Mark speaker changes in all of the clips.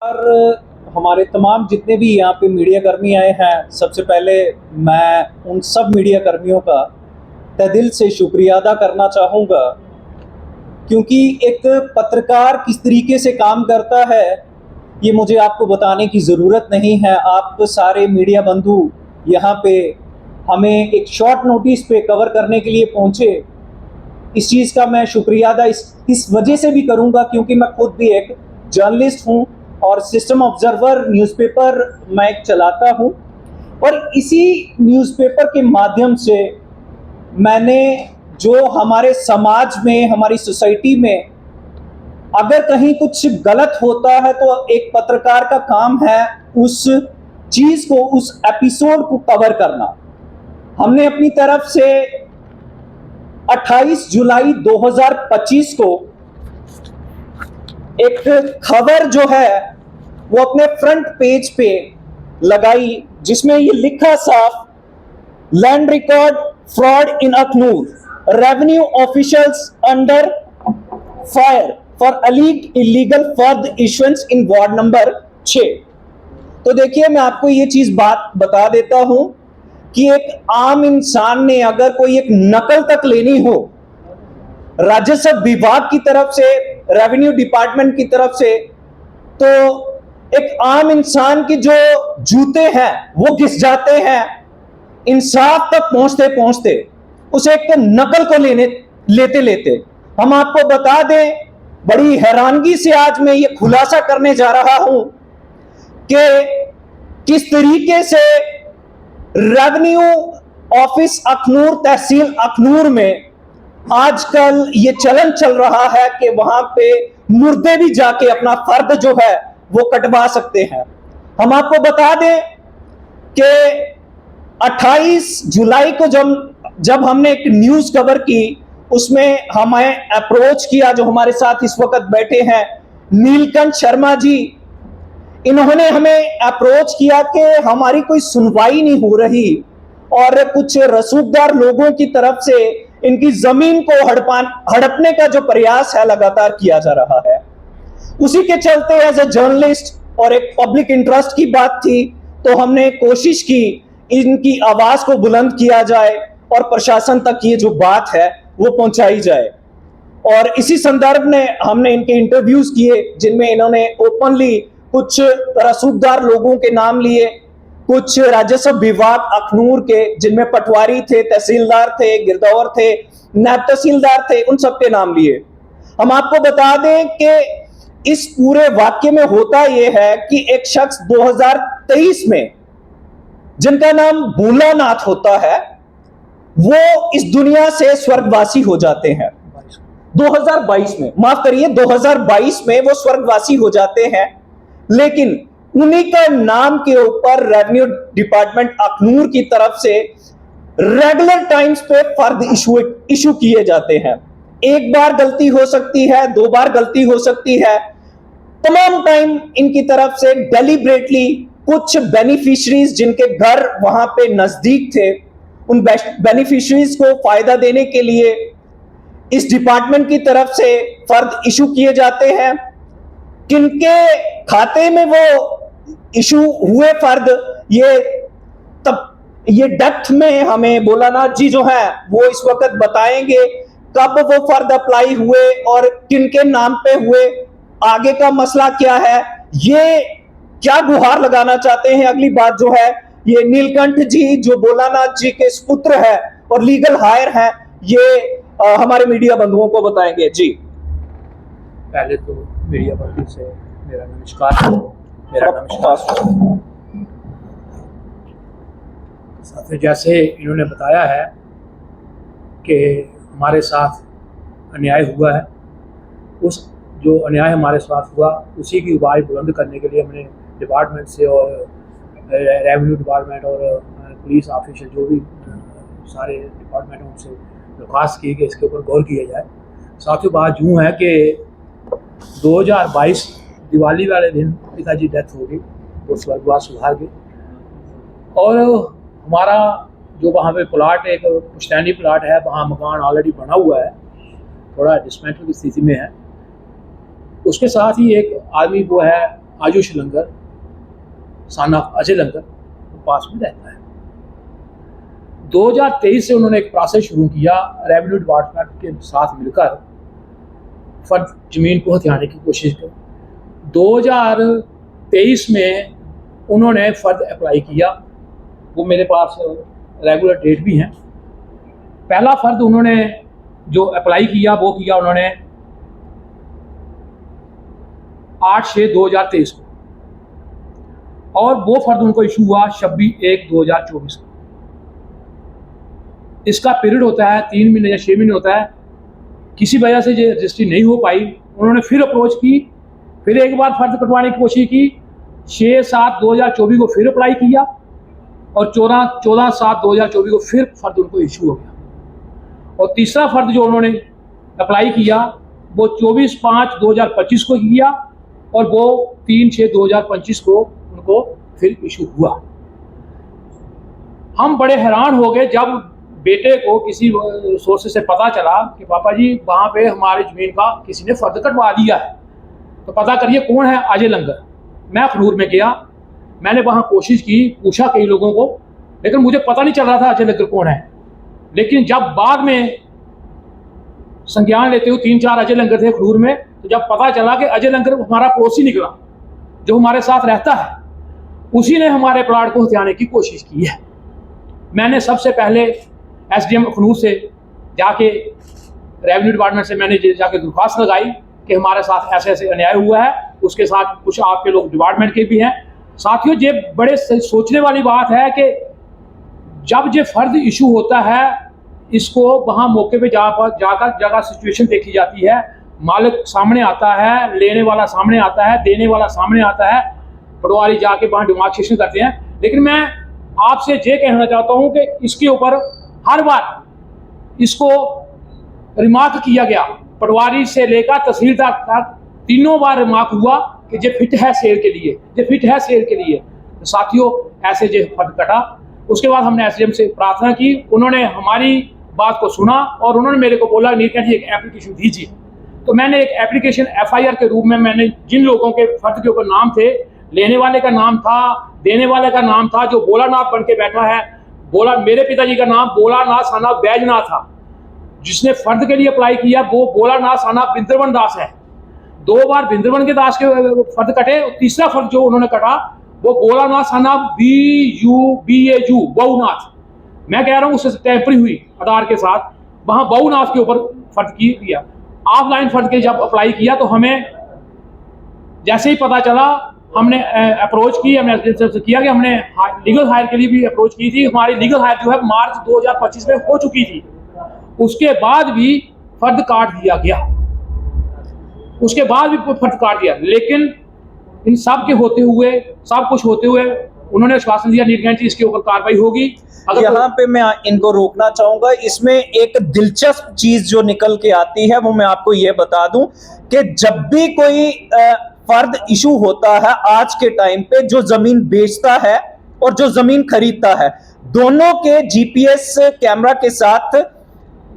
Speaker 1: और हमारे तमाम जितने भी यहाँ पे मीडिया कर्मी आए हैं, सबसे पहले मैं उन सब मीडिया कर्मियों का तहे दिल से शुक्रिया अदा करना चाहूँगा, क्योंकि एक पत्रकार किस तरीके से काम करता है ये मुझे आपको बताने की ज़रूरत नहीं है। आप सारे मीडिया बंधु यहाँ पे हमें एक शॉर्ट नोटिस पे कवर करने के लिए पहुँचे। इस चीज़ का मैं शुक्रिया अदा इस वजह से भी करूँगा क्योंकि मैं खुद भी एक जर्नलिस्ट हूँ और सिस्टम ऑब्जर्वर न्यूज़पेपर मैं एक चलाता हूँ, और इसी न्यूज़पेपर के माध्यम से मैंने जो हमारे समाज में, हमारी सोसाइटी में अगर कहीं कुछ गलत होता है तो एक पत्रकार का काम है उस चीज़ को, उस एपिसोड को कवर करना। हमने अपनी तरफ से 28 जुलाई 2025 को एक खबर जो है वो अपने फ्रंट पेज पे लगाई, जिसमें ये लिखा साफ, land record fraud in Akhnoor, revenue officials under fire for alleged illegal फर्द इशुएंस इन वार्ड नंबर 6। तो देखिए, मैं आपको ये चीज बात बता देता हूं कि एक आम इंसान ने अगर कोई एक नकल तक लेनी हो राजस्व विभाग की तरफ से, रेवेन्यू डिपार्टमेंट की तरफ से, तो एक आम इंसान की जो जूते हैं वो घिस जाते हैं। इंसाफ तक पहुंचते पहुंचते उसे एक नकल को लेते लेते हम आपको बता दें, बड़ी हैरानगी से आज मैं ये खुलासा करने जा रहा हूं कि किस तरीके से रेवेन्यू ऑफिस अखनूर, तहसील अखनूर में आजकल ये चलन चल रहा है कि वहां पे मुर्दे भी जाके अपना फर्द जो है वो कटवा सकते हैं। हम आपको बता दें कि 28 जुलाई को जब हमने एक न्यूज कवर की, उसमें हमें अप्रोच किया जो हमारे साथ इस वक्त बैठे हैं नीलकंठ शर्मा जी। इन्होंने हमें अप्रोच किया कि हमारी कोई सुनवाई नहीं हो रही और कुछ रसूखदार लोगों की तरफ से इनकी जमीन को हड़पने का जो प्रयास है लगातार किया जा रहा है। उसी के चलते एज ए जर्नलिस्ट और एक पब्लिक इंटरेस्ट की बात थी, तो हमने कोशिश की इनकी आवाज को बुलंद किया जाए और प्रशासन तक ये जो बात है वो पहुंचाई जाए। और इसी संदर्भ में हमने इनके इंटरव्यूज किए, जिनमें इन्होंने ओपनली कुछ रसूखदार लोगों के नाम लिए, कुछ राजस्व विभाग अखनूर के जिनमें पटवारी थे, तहसीलदार थे, गिरदौर थे, नायब तहसीलदार थे, उन सबके नाम लिए। हम आपको बता दें कि इस पूरे वाक्य में होता यह है कि एक शख्स 2023 में जिनका नाम भोलानाथ होता है वो इस दुनिया से स्वर्गवासी हो जाते हैं। 2022 में, माफ करिए, 2022 में वो स्वर्गवासी हो जाते हैं, लेकिन उन्हीं का नाम के ऊपर रेवेन्यू डिपार्टमेंट अखनूर की तरफ से रेगुलर टाइम्स पे फर्द इशू किए जाते हैं। एक बार गलती हो सकती है, 2 बार गलती हो सकती है, तमाम टाइम इनकी तरफ से डेलिब्रेटली कुछ बेनिफिशरीज जिनके घर वहां पे नजदीक थे, उन बेनिफिशरीज को फायदा देने के लिए इस डिपार्टमेंट की तरफ से फर्द इशू किए जाते हैं। किनके खाते में वो इशू हुए फर्द, ये डेप्थ में हमें भोलानाथ जी जो है वो इस वक्त बताएंगे कब वो फर्द अप्लाई हुए और किनके नाम पे हुए, आगे का मसला क्या है, ये क्या गुहार लगाना चाहते हैं। अगली बात जो है, ये नीलकंठ जी जो भोलानाथ जी के सुपुत्र है और लीगल हायर हैं, ये हमारे मीडिया बंधुओं को बताएंगे। जी,
Speaker 2: पहले तो मीडिया बंधु से मेरा नमस्कार। साथ जैसे इन्होंने बताया है कि हमारे साथ अन्याय हुआ है, उस जो अन्याय हमारे साथ हुआ उसी की आवाज़ बुलंद करने के लिए हमने डिपार्टमेंट से और रेवेन्यू डिपार्टमेंट और पुलिस ऑफिसर जो भी सारे डिपार्टमेंट हैं उनसे दरख्वास्त की कि इसके ऊपर गौर किया जाए। साथियों, बात यूँ है कि 2022 दिवाली वाले दिन पिताजी डेथ हो गई, वो स्वर्गवास सुधार गए, और हमारा जो वहाँ पे प्लाट, एक पुश्तैनी प्लाट है, वहाँ मकान ऑलरेडी बना हुआ है, थोड़ा डिसमेंटल की स्थिति में है। उसके साथ ही एक आदमी वो है आयुष लंगर सन ऑफ अजय लंगर वो पास में रहता है। 2023 से उन्होंने एक प्रोसेस शुरू किया रेवेन्यू डिपार्टमेंट के साथ मिलकर फर्द ज़मीन को हथियाने की कोशिश की। 2023 में उन्होंने फ़र्द अप्लाई किया, वो मेरे पास रेगुलर डेट भी हैं। पहला फ़र्द उन्होंने जो अप्लाई किया वो किया उन्होंने 8/6/2023 को, और वो फ़र्द उनको इशू हुआ 26/1/2024 को। इसका पीरियड होता है 3 महीने या 6 महीने होता है। किसी वजह से ये रजिस्ट्री नहीं हो पाई, उन्होंने फिर अप्रोच की, फिर एक बार फ़र्द कटवाने की कोशिश की, 6/7/2024 को फिर अप्लाई किया और 14/7/2024 को फिर फ़र्द उनको इशू हो गया। और तीसरा फ़र्द जो उन्होंने अप्लाई किया वो 24/5/2025 को किया और वो 3/6/2025 को उनको फिर इशू हुआ। हम बड़े हैरान हो गए जब बेटे को किसी सोर्स से पता चला कि पापा जी वहाँ पे हमारी ज़मीन का किसी ने फ़र्द कटवा दिया है, तो पता करिए कौन है अजय लंगर। मैं अखनूर में गया, मैंने वहाँ कोशिश की, पूछा कई लोगों को, लेकिन मुझे पता नहीं चल रहा था अजय लंगर कौन है। लेकिन जब बाद में संज्ञान लेते हुए 3-4 अजय लंगर थे अखनूर में, तो जब पता चला कि अजय लंगर हमारा पड़ोसी निकला जो हमारे साथ रहता है, उसी ने हमारे प्लाट को हथियाने की कोशिश की है। मैंने सबसे पहले SDM अखनूर से जाके रेवेन्यू डिपार्टमेंट से मैंने जाके दरख्वास्त लगाई कि हमारे साथ ऐसे ऐसे अन्याय हुआ है। उसके साथ कुछ आपके लोग डिपार्टमेंट के भी हैं। साथियों, ये बड़े सोचने वाली बात है कि जब ये फ़र्द इशू होता है, इसको वहाँ मौके पे जाकर जगह सिचुएशन देखी जाती है, मालिक सामने आता है, लेने वाला सामने आता है, देने वाला सामने आता है, पटवारी जाके वहाँ डिमार्केशन करते हैं। लेकिन मैं आपसे ये कहना चाहता हूँ कि इसके ऊपर हर बार इसको रिमार्क किया गया, पटवारी से लेकर तहसीलदार तक तीनों बार रिमार्क हुआ कि ये फिट है सेल के लिए, ये फिट है सेल के लिए। तो साथियों, ऐसे जो फ़र्द कटा। उसके बाद हमने SDM से प्रार्थना की, उन्होंने हमारी बात को सुना और उन्होंने मेरे को बोला नीलकंठ जी एक एप्लीकेशन दीजिए। तो मैंने एक एप्लीकेशन FIR के रूप में मैंने जिन लोगों के फ़र्द के ऊपर नाम थे, लेने वाले का नाम था, देने वाले का नाम था, जो भोलानाथ बन के बैठा है, मेरे पिताजी का नाम भोलानाथ साना बैजनाथ था। जिसने फ़र्द के लिए अप्लाई किया वो भोलानाथ साना बिंद्रवन दास है। 2 बार बिंद्रवन के दास के फ़र्द कटे, और तीसरा फ़र्द जो उन्होंने कटा वो भोलानाथ साना BUBAU बहुनाथ। मैं कह रहा हूँ उससे टेम्परी हुई आधार के साथ, वहाँ बहुनाथ के ऊपर फ़र्द किया। ऑफलाइन फ़र्द के जब अप्लाई किया तो हमें जैसे ही पता चला, हमने अप्रोच की, हमने SDM से किया कि हमने लीगल हायर के लिए भी अप्रोच की थी। हमारी लीगल हायर जो है मार्च 2025 में हो चुकी थी। उसके बाद भी फ़र्द काट दिया गया, उसके बाद भी फ़र्द काट दिया। लेकिन इन सब के होते हुए, सब कुछ होते हुए, उन्होंने आश्वासन दिया नीलकंठ जी इसके ऊपर कार्रवाई होगी।
Speaker 1: यहाँ पे मैं इनको रोकना चाहूंगा। इसमें एक दिलचस्प चीज जो निकल के आती है वो मैं आपको ये बता दूं कि जब भी कोई फर्द इशू होता है आज के टाइम पे, जो जमीन बेचता है और जो जमीन खरीदता है, दोनों के GPS कैमरा के साथ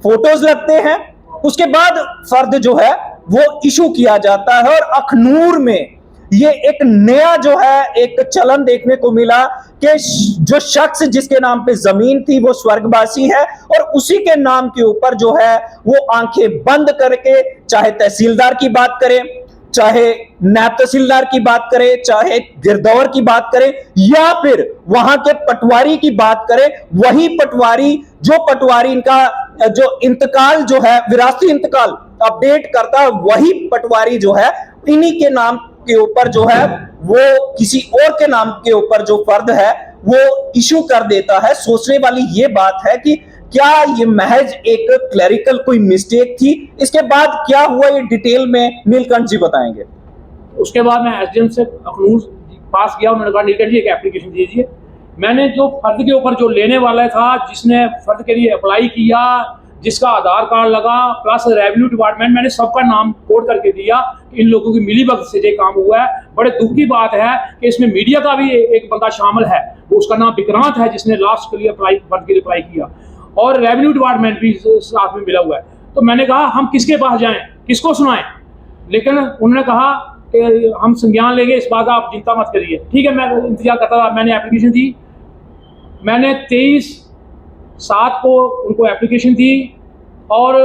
Speaker 1: फोटोज लगते हैं। उसके बाद फर्द जो है वो इशू किया जाता है। और अखनूर में ये एक नया जो है एक चलन देखने को मिला कि जो शख्स जिसके नाम पे जमीन थी वो स्वर्गवासी है, और उसी के नाम के ऊपर जो है वो आंखें बंद करके, चाहे तहसीलदार की बात करें, चाहे नायब तहसीलदार की बात करें, चाहे गिरदौर की बात करें, या फिर वहां के पटवारी की बात करें, वही पटवारी जो पटवारी इनका जो इंतकाल जो है विरासती इंतकाल अपडेट करता है, वही पटवारी जो है इन्हीं के नाम के ऊपर जो है वो किसी और के नाम के ऊपर जो फर्द है वो इशू कर देता है। सोचने वाली ये बात है कि क्या ये महज एक क्लरिकल कोई मिस्टेक थी? इसके बाद क्या हुआ ये डिटेल में नीलकंठ जी बताएंगे।
Speaker 2: उसके बाद मैं SDM से अखनूर पास गया, उन्होंने कहा नीलकंठ जी एक एप्लीकेशन दीजिए। मैंने जो फर्द के ऊपर जो लेने वाला था, जिसने फर्द के लिए अप्लाई किया, जिसका आधार कार्ड लगा, प्लस रेवेन्यू डिपार्टमेंट, मैंने सबका नाम कोड करके दिया कि इन लोगों की मिली भगत से ये काम हुआ है। बड़े दुख की बात है कि इसमें मीडिया का भी एक बंदा शामिल है, वो उसका नाम विक्रांत है, जिसने लास्ट के लिए फर्द के लिए अप्लाई किया, और रेवेन्यू डिपार्टमेंट भी साथ में मिला हुआ है। तो मैंने कहा हम किसके पास जाएं, किसको सुनाएं? लेकिन उन्होंने कहा कि हम संज्ञान लेंगे, इस बात का आप चिंता मत करिए। ठीक है, मैं इंतजार करता था। मैंने एप्लीकेशन दी, मैंने 23/7 को उनको एप्लीकेशन दी और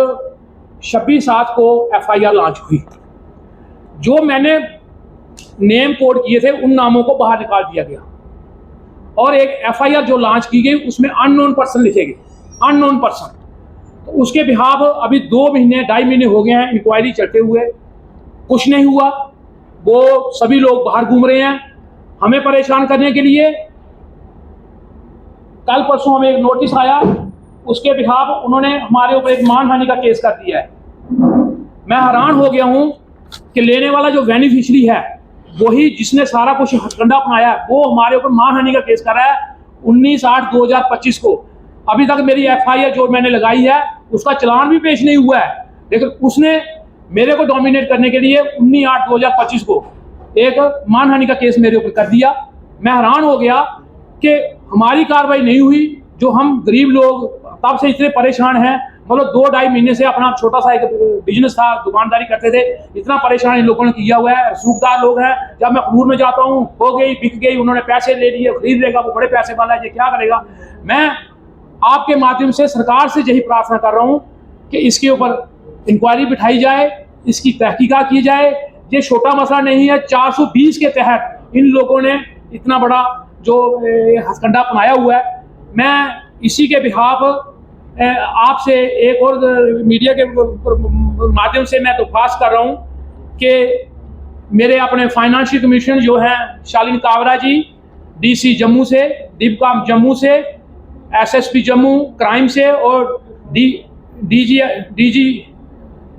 Speaker 2: 26/7 को FIR लॉन्च हुई। जो मैंने नेम कोड किए थे उन नामों को बाहर निकाल दिया गया और एक FIR जो लॉन्च की गई उसमें अननोन पर्सन लिखे गए, अननोन पर्सन। तो उसके बिहाफ अभी 2 महीने 2.5 महीने हो गए हैं इंक्वायरी चलते हुए, कुछ नहीं हुआ। वो सभी लोग बाहर घूम रहे हैं हमें परेशान करने के लिए। कल परसों हमें एक नोटिस आया, उसके बिहाफ उन्होंने हमारे ऊपर एक मानहानि का केस कर दिया है। मैं हैरान हो गया हूं कि लेने वाला जो बेनिफिशियरी है वही जिसने सारा कुछ हथकंडा अपनाया है, वो हमारे ऊपर मानहानि का केस कर रहा है 19/8/2025 को। अभी तक मेरी FIR जो मैंने लगाई है उसका चलान भी पेश नहीं हुआ है, लेकिन उसने मेरे को डोमिनेट करने के लिए 19/8/2025 को एक मानहानि का केस मेरे ऊपर कर दिया। मैं हैरान हो गया कि हमारी कार्रवाई नहीं हुई। जो हम गरीब लोग तब से इतने परेशान हैं, मतलब 2-2.5 महीने से अपना छोटा सा एक बिजनेस था, दुकानदारी करते थे, इतना परेशान इन लोगों ने किया हुआ है। रसूखदार लोग हैं, जब मैं खनूर में जाता हूँ हो गई बिक गई, उन्होंने पैसे ले लिए, खरीद लेगा, वो बड़े पैसे वाला है, ये क्या करेगा। मैं आपके माध्यम से सरकार से यही प्रार्थना कर रहा हूँ कि इसके ऊपर इंक्वायरी बिठाई जाए, इसकी तहकीकात की जाए। ये छोटा मसला नहीं है। 420 के तहत इन लोगों ने इतना बड़ा जो हथकंडा अपनाया हुआ है। मैं इसी के बिहाफ आपसे एक और मीडिया के माध्यम से मैं दरख्वास्त कर रहा हूँ कि मेरे अपने फाइनेंशियल कमिश्नर जो हैं शालीन काबरा जी, DC जम्मू से, दीपकाम जम्मू से, SSP जम्मू क्राइम से और DG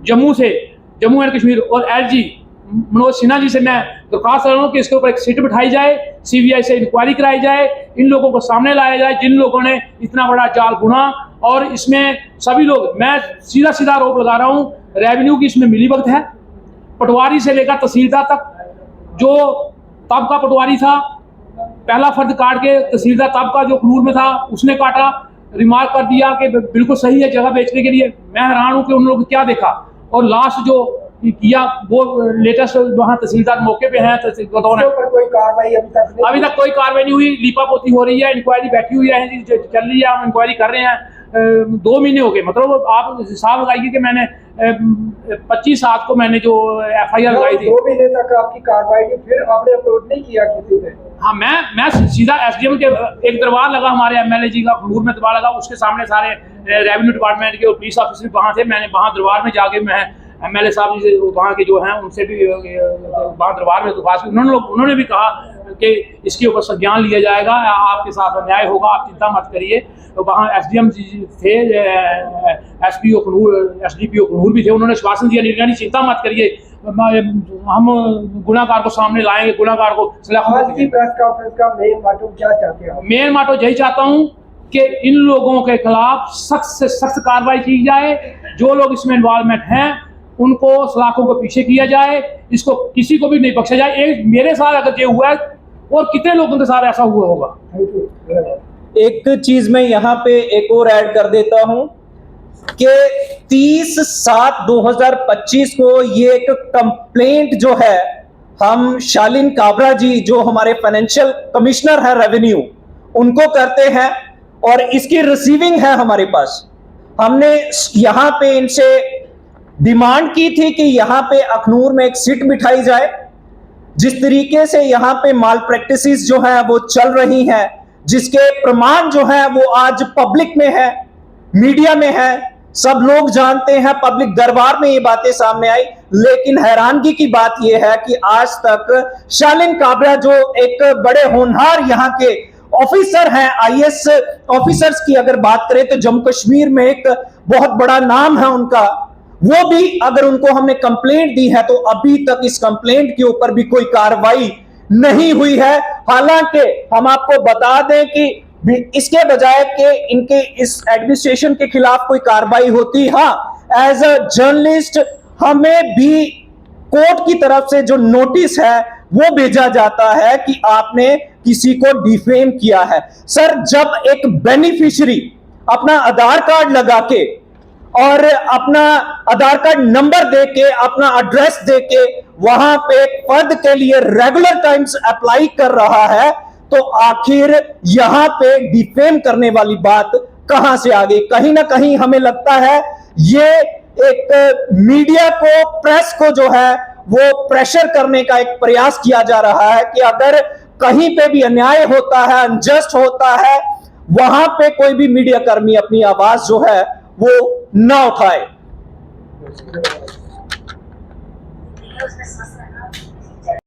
Speaker 2: जम्मू से, जम्मू एंड कश्मीर, और LG मनोज सिन्हा जी से मैं दरख्वास्त कर रहा हूँ कि इसके ऊपर एक सीट बिठाई जाए, CBI से इंक्वायरी कराई जाए, इन लोगों को सामने लाया जाए जिन लोगों ने इतना बड़ा जाल बुना। और इसमें सभी लोग, मैं सीधा सीधा आरोप लगा रहा हूँ, रेवेन्यू की इसमें मिलीभगत है। पटवारी से लेकर तहसीलदार तक, जो तब का पटवारी था पहला फर्द काट के तहसीलदार तब का जो खनूर में था उसने काटा, रिमार्क कर दिया कि बिल्कुल सही है जगह बेचने के लिए। मैं हैरान हूँ कि उन लोगों ने क्या देखा। और लास्ट जो किया वो लेटेस्ट वहाँ तहसीलदार मौके पे हैं,
Speaker 3: कोई कार्रवाई
Speaker 2: अभी तक कोई कार्रवाई नहीं हुई। लीपापोती हो रही है, इंक्वायरी बैठी हुई है, चल रही है, हम इंक्वायरी कर रहे हैं। 2 महीने हो गए, मतलब आप हिसाब लगाइए कि मैंने 25/7 को मैंने जो FIR लगाई थी।
Speaker 3: 2 महीने तक आपकी कार्रवाई की, फिर आपने अपलोड नहीं किया किसी से?
Speaker 2: हाँ, मैं सीधा SDM के एक दरबार लगा, हमारे MLA जी का खनूर में दरबार लगा, उसके सामने सारे रेवेन्यू डिपार्टमेंट के और पुलिस ऑफिसर वहाँ थे। मैंने वहाँ दरबार में जाके मैं MLA साहब जी वहाँ के जो हैं उनसे भी वहाँ दरबार में दरख्वास्त की। उन्होंने भी कहा कि इसके ऊपर संज्ञान लिया जाएगा, आपके साथ अन्याय होगा, आप चिंता मत करिए। तो वहाँ SDM जी थे, SPO खनूर, SDPO खनूर भी थे, उन्होंने आश्वासन दिया निगरानी चिंता मत करिए, हम गुनाहगार को सामने लाएंगे, गुनाहगार को
Speaker 3: आज की प्रेस कॉन्फ्रेंस का मेन मोटिव क्या चाहते हैं?
Speaker 2: मेन मोटिव यही चाहता हूँ कि इन लोगों के खिलाफ सख्त से सख्त कार्रवाई की जाए। जो लोग इसमें इन्वॉल्वमेंट हैं उनको सलाखों को पीछे किया जाए, इसको किसी को भी नहीं बख्शा जाए। एक मेरे साथ अगर ये हुआ है और कितने लोगों के साथ ऐसा हुआ होगा।
Speaker 1: एक चीज मैं यहाँ पे एक और ऐड कर देता हूं कि 30/7/2025 को ये एक कंप्लेंट जो है हम शालीन काबरा जी जो हमारे फाइनेंशियल कमिश्नर है रेवेन्यू उनको करते हैं और इसकी रिसीविंग है हमारे पास। हमने यहाँ पे इनसे डिमांड की थी कि यहाँ पे अखनूर में एक सीट बिठाई जाए। जिस तरीके से यहाँ पे माल प्रैक्टिसेस जो है वो चल रही हैं, जिसके प्रमाण जो है वो आज पब्लिक में है, मीडिया में है, सब लोग जानते हैं, पब्लिक दरबार में ये बातें सामने आई। लेकिन हैरानगी की बात ये है कि आज तक शालीन काबरा जो एक बड़े होनहार यहाँ के ऑफिसर हैं, IAS ऑफिसर्स की अगर बात करें तो जम्मू कश्मीर में एक बहुत बड़ा नाम है उनका, वो भी अगर उनको हमने कंप्लेंट दी है तो अभी तक इस कंप्लेंट के ऊपर भी कोई कार्रवाई नहीं हुई है। हालांकि हम आपको बता दें कि इसके बजाय कि इनके इस एडमिनिस्ट्रेशन के खिलाफ कोई कार्रवाई होती, हाँ एज अ जर्नलिस्ट हमें भी कोर्ट की तरफ से जो नोटिस है वो भेजा जाता है कि आपने किसी को डिफेम किया है। सर, जब एक बेनिफिशियरी अपना आधार कार्ड लगा के और अपना आधार कार्ड नंबर देके, अपना एड्रेस देके वहां पे पद के लिए रेगुलर टाइम्स अप्लाई कर रहा है, तो आखिर यहां पे डिफेम करने वाली बात कहां से आ गई? कहीं ना कहीं हमें लगता है ये एक मीडिया को, प्रेस को जो है वो प्रेशर करने का एक प्रयास किया जा रहा है कि अगर कहीं पे भी अन्याय होता है, अनजस्ट होता है, वहां पे कोई भी मीडिया कर्मी अपनी आवाज जो है वो ना उठाए।